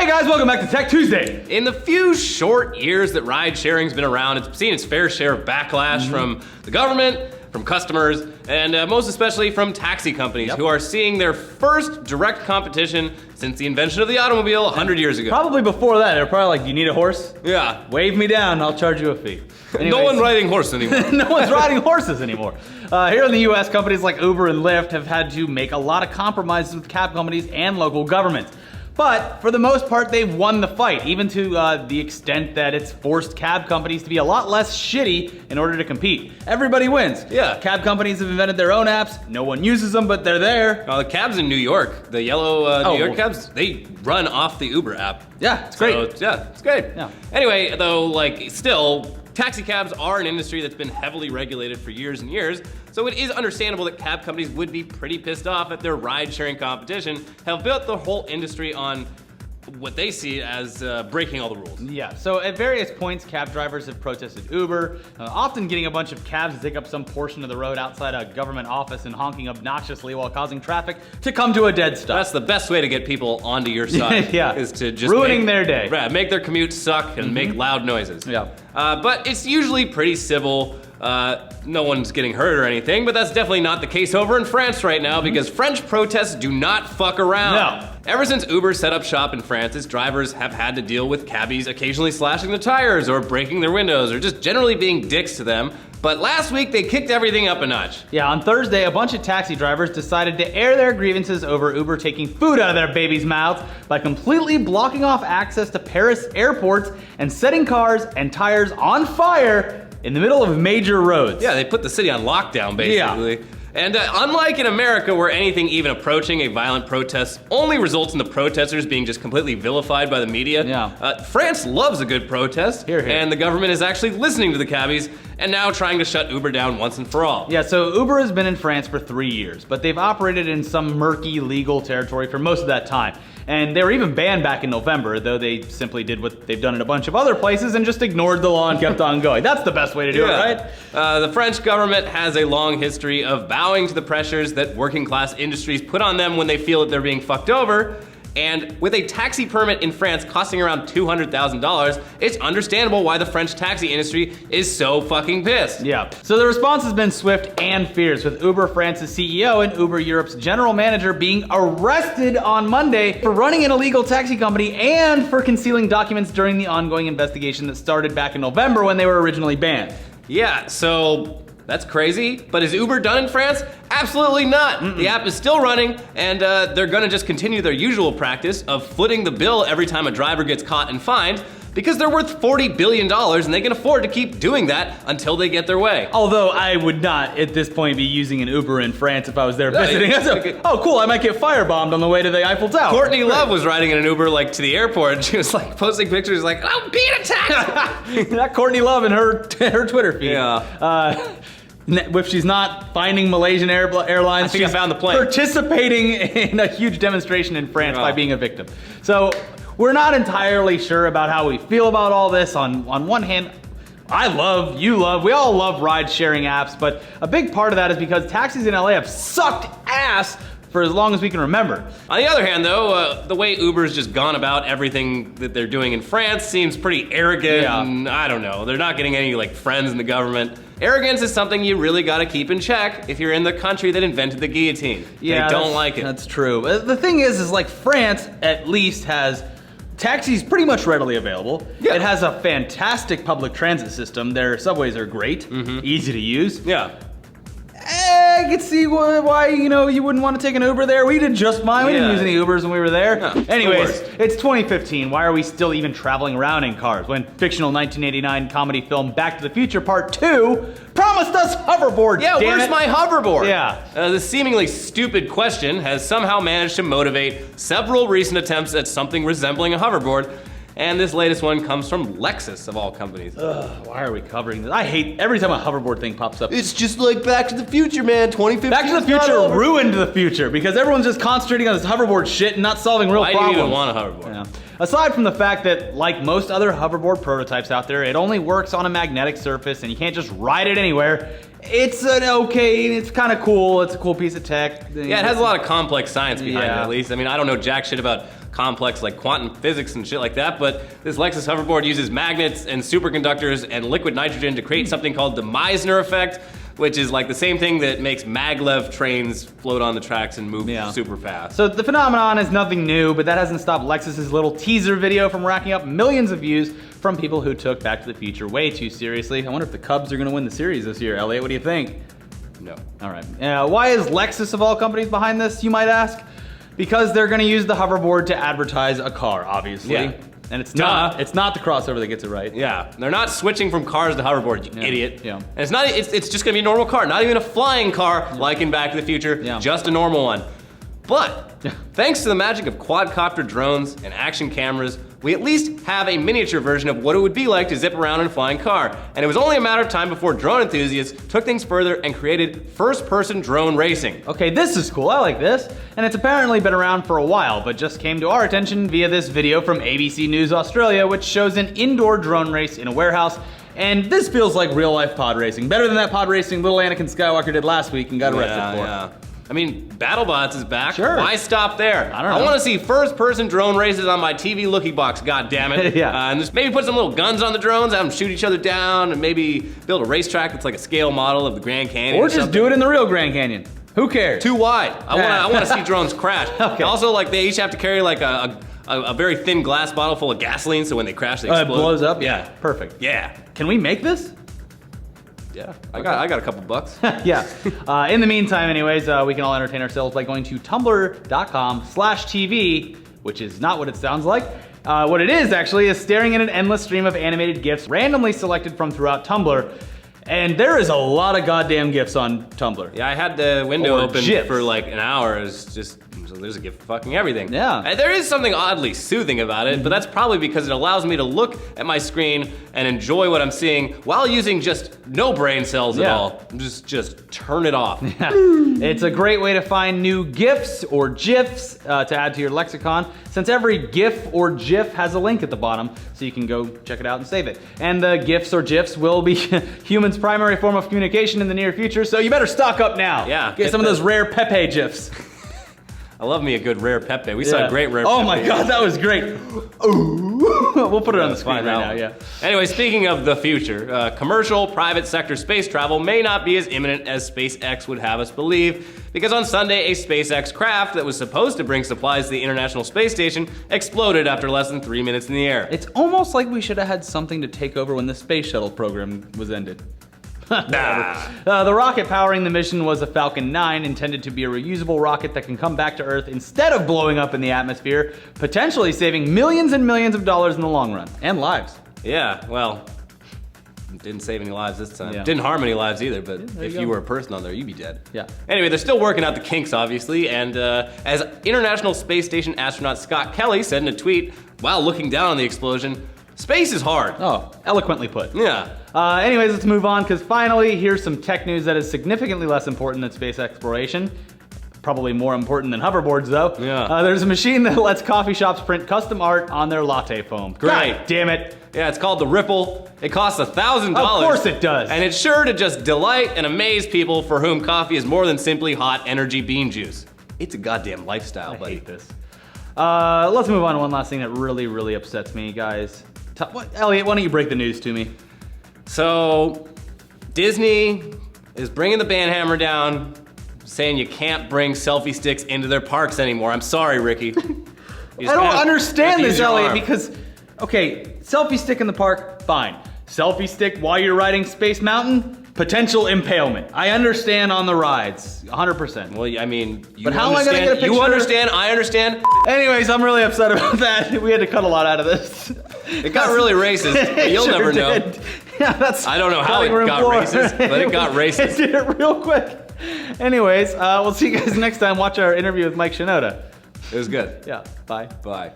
guys, welcome back to Tech Tuesday. In the few short years that ride sharing's been around, it's seen its fair share of backlash from the government, from customers, and most especially from taxi companies who are seeing their first direct competition since the invention of the automobile 100 years ago. Probably before that, they're probably like, you need a horse? Yeah. Wave me down, I'll charge you a fee. Anyways, No one riding horse anymore. No one's riding horses anymore. Here in the US, companies like Uber and Lyft have had to make a lot of compromises with cab companies and local governments. But for the most part, they've won the fight, even to the extent that it's forced cab companies to be a lot less shitty in order to compete. Everybody wins. Yeah. Cab companies have invented their own apps. No one uses them, but they're there. The cabs in New York, the yellow New York cabs, they run off the Uber app. Yeah, it's great. So, yeah, it's great. Yeah. Anyway, though, like, still, taxi cabs are an industry that's been heavily regulated for years and years, so it is understandable that cab companies would be pretty pissed off at their ride-sharing competition, have built the whole industry on what they see as breaking all the rules. Yeah, so at various points, cab drivers have protested Uber, often getting a bunch of cabs to take up some portion of the road outside a government office and honking obnoxiously while causing traffic to come to a dead stop. That's the best way to get people onto your side. Yeah. Is to just ruining their day. Right, make their commute suck and make loud noises. Yeah. But it's usually pretty civil. No one's getting hurt or anything, but that's definitely not the case over in France right now because French protests do not fuck around. No. Ever since Uber set up shop in France, its drivers have had to deal with cabbies occasionally slashing the tires or breaking their windows or just generally being dicks to them. But last week, they kicked everything up a notch. Yeah, on Thursday, a bunch of taxi drivers decided to air their grievances over Uber taking food out of their babies' mouths by completely blocking off access to Paris airports and setting cars and tires on fire in the middle of major roads. Yeah, they put the city on lockdown, basically. Yeah. And unlike in America, where anything even approaching a violent protest only results in the protesters being just completely vilified by the media, France loves a good protest, Hear, hear. and the government is actually listening to the cabbies and now trying to shut Uber down once and for all. Yeah, so Uber has been in France for 3 years, but they've operated in some murky legal territory for most of that time. And they were even banned back in November, though they simply did what they've done in a bunch of other places and just ignored the law and kept on going. That's the best way to do it, right? The French government has a long history of bowing to the pressures that working class industries put on them when they feel that they're being fucked over. And with a taxi permit in France costing around $200,000, it's understandable why the French taxi industry is so fucking pissed. Yeah, so the response has been swift and fierce, with Uber France's CEO and Uber Europe's general manager being arrested on Monday for running an illegal taxi company and for concealing documents during the ongoing investigation that started back in November when they were originally banned. Yeah, so that's crazy, but is Uber done in France? Absolutely not. The app is still running, and they're gonna just continue their usual practice of footing the bill every time a driver gets caught and fined, because they're worth $40 billion and they can afford to keep doing that until they get their way. Although I would not at this point be using an Uber in France if I was there visiting. Oh cool, I might get firebombed on the way to the Eiffel Tower. Courtney Love was riding in an Uber like to the airport, and she was like posting pictures like, I'm being attacked! Not Courtney Love in her Twitter feed. Yeah. If she's not finding Malaysian Airlines, I think she's I found the plane. Participating in a huge demonstration in France by being a victim. So we're not entirely sure about how we feel about all this. On one hand, I love, you love, we all love ride-sharing apps, but a big part of that is because taxis in LA have sucked ass for as long as we can remember. On the other hand, though, the way Uber's just gone about everything that they're doing in France seems pretty arrogant, and I don't know, they're not getting any like friends in the government. Arrogance is something you really gotta keep in check if you're in the country that invented the guillotine. Yeah, they don't like it. That's true. The thing is like France at least has taxis pretty much readily available. Yeah. It has a fantastic public transit system. Their subways are great, easy to use. Yeah. I could see why you wouldn't want to take an Uber there. We did just fine. We didn't use any Ubers when we were there. No, anyways, it's 2015. Why are we still even traveling around in cars when fictional 1989 comedy film Back to the Future Part 2 promised us hoverboards? Yeah, where's my hoverboard? Yeah. This seemingly stupid question has somehow managed to motivate several recent attempts at something resembling a hoverboard. And this latest one comes from Lexus, of all companies. Ugh, why are we covering this? I hate every time a hoverboard thing pops up. It's just like Back to the Future, man. 2015. Back to the Future ruined the future because everyone's just concentrating on this hoverboard shit and not solving real problems. I didn't even want a hoverboard. Yeah. Aside from the fact that, like most other hoverboard prototypes out there, it only works on a magnetic surface and you can't just ride it anywhere. It's it's kind of cool. It's a cool piece of tech. Yeah, it has a lot of complex science behind it, at least. I mean, I don't know jack shit about complex like quantum physics and shit like that, but this Lexus hoverboard uses magnets and superconductors and liquid nitrogen to create something called the Meissner effect, which is like the same thing that makes maglev trains float on the tracks and move super fast. So the phenomenon is nothing new, but that hasn't stopped Lexus's little teaser video from racking up millions of views from people who took Back to the Future way too seriously. I wonder if the Cubs are gonna win the series this year, Elliot. What do you think? No. All right. Why is Lexus of all companies behind this, you might ask? Because they're gonna use the hoverboard to advertise a car, obviously. Yeah. And it's not the crossover that gets it right. Yeah, they're not switching from cars to hoverboard, you idiot. Yeah. And it's just gonna be a normal car, not even a flying car like in Back to the Future, just a normal one. But thanks to the magic of quadcopter drones and action cameras, we at least have a miniature version of what it would be like to zip around in a flying car. And it was only a matter of time before drone enthusiasts took things further and created first-person drone racing. Okay, this is cool, I like this. And it's apparently been around for a while, but just came to our attention via this video from ABC News Australia, which shows an indoor drone race in a warehouse. And this feels like real-life pod racing. Better than that pod racing little Anakin Skywalker did last week and got arrested for. Yeah. I mean, BattleBots is back. Sure. Why stop there? I don't know. I want to see first-person drone races on my TV looky box, goddammit. Yeah. And just maybe put some little guns on the drones, have them shoot each other down, and maybe build a racetrack that's like a scale model of the Grand Canyon. Or just do it in the real Grand Canyon. Who cares? Too wide. I want to see drones crash. Okay. Also, like they each have to carry like a very thin glass bottle full of gasoline, so when they crash, they explode. It blows up? Yeah. Perfect. Yeah. Can we make this? Yeah, I got a couple bucks. Yeah. In the meantime, anyways, we can all entertain ourselves by going to tumblr.com/TV, which is not what it sounds like. What it is actually is staring at an endless stream of animated GIFs randomly selected from throughout Tumblr. And there is a lot of goddamn GIFs on Tumblr. Yeah, I had the window open GIFs. for like an hour. It's just, there's a GIF for fucking everything. Yeah. And there is something oddly soothing about it, but that's probably because it allows me to look at my screen and enjoy what I'm seeing while using just no brain cells at all. Just turn it off. Yeah. It's a great way to find new GIFs or GIFs to add to your lexicon, since every GIF or GIF has a link at the bottom, so you can go check it out and save it. And the GIFs or GIFs will be humans' primary form of communication in the near future, so you better stock up now. Yeah. Get some of those rare Pepe GIFs. I love me a good rare Pepe. We saw a great rare Pepe. Oh my god, that was great. Ooh. We'll put it on the screen right now, yeah. Anyway, speaking of the future, commercial private sector space travel may not be as imminent as SpaceX would have us believe, because on Sunday, a SpaceX craft that was supposed to bring supplies to the International Space Station exploded after less than 3 minutes in the air. It's almost like we should have had something to take over when the space shuttle program was ended. The rocket powering the mission was a Falcon 9, intended to be a reusable rocket that can come back to Earth instead of blowing up in the atmosphere, potentially saving millions and millions of dollars in the long run, and lives. Yeah, well, didn't save any lives this time. Yeah. Didn't harm any lives either, but if go. you were a person on there, you'd be dead. Yeah. Anyway, they're still working out the kinks, obviously, and as International Space Station astronaut Scott Kelly said in a tweet while looking down on the explosion, space is hard. Oh, eloquently put. Yeah. Anyways, let's move on, because finally, here's some tech news that is significantly less important than space exploration. Probably more important than hoverboards, though. Yeah. There's a machine that lets coffee shops print custom art on their latte foam. Great. God damn it. Yeah, it's called the Ripple. It costs $1,000. Of course it does. And it's sure to just delight and amaze people for whom coffee is more than simply hot energy bean juice. It's a goddamn lifestyle, buddy. I hate this. Let's move on to one last thing that really, really upsets me, guys. Elliot, why don't you break the news to me? So, Disney is bringing the banhammer down, saying you can't bring selfie sticks into their parks anymore. I'm sorry, Ricky. I don't understand this, Elliot, because, okay, selfie stick in the park, fine. Selfie stick while you're riding Space Mountain, potential impalement. I understand on the rides, 100%. Well, I mean, you But how am I gonna get a picture? You understand, I understand. Anyways, I'm really upset about that. We had to cut a lot out of this. It got really racist, but you'll never know. Yeah, that's I don't know how it got racist, but it got racist. It did it real quick. Anyways, we'll see you guys next time. Watch our interview with Mike Shinoda. It was good. Yeah, bye. Bye.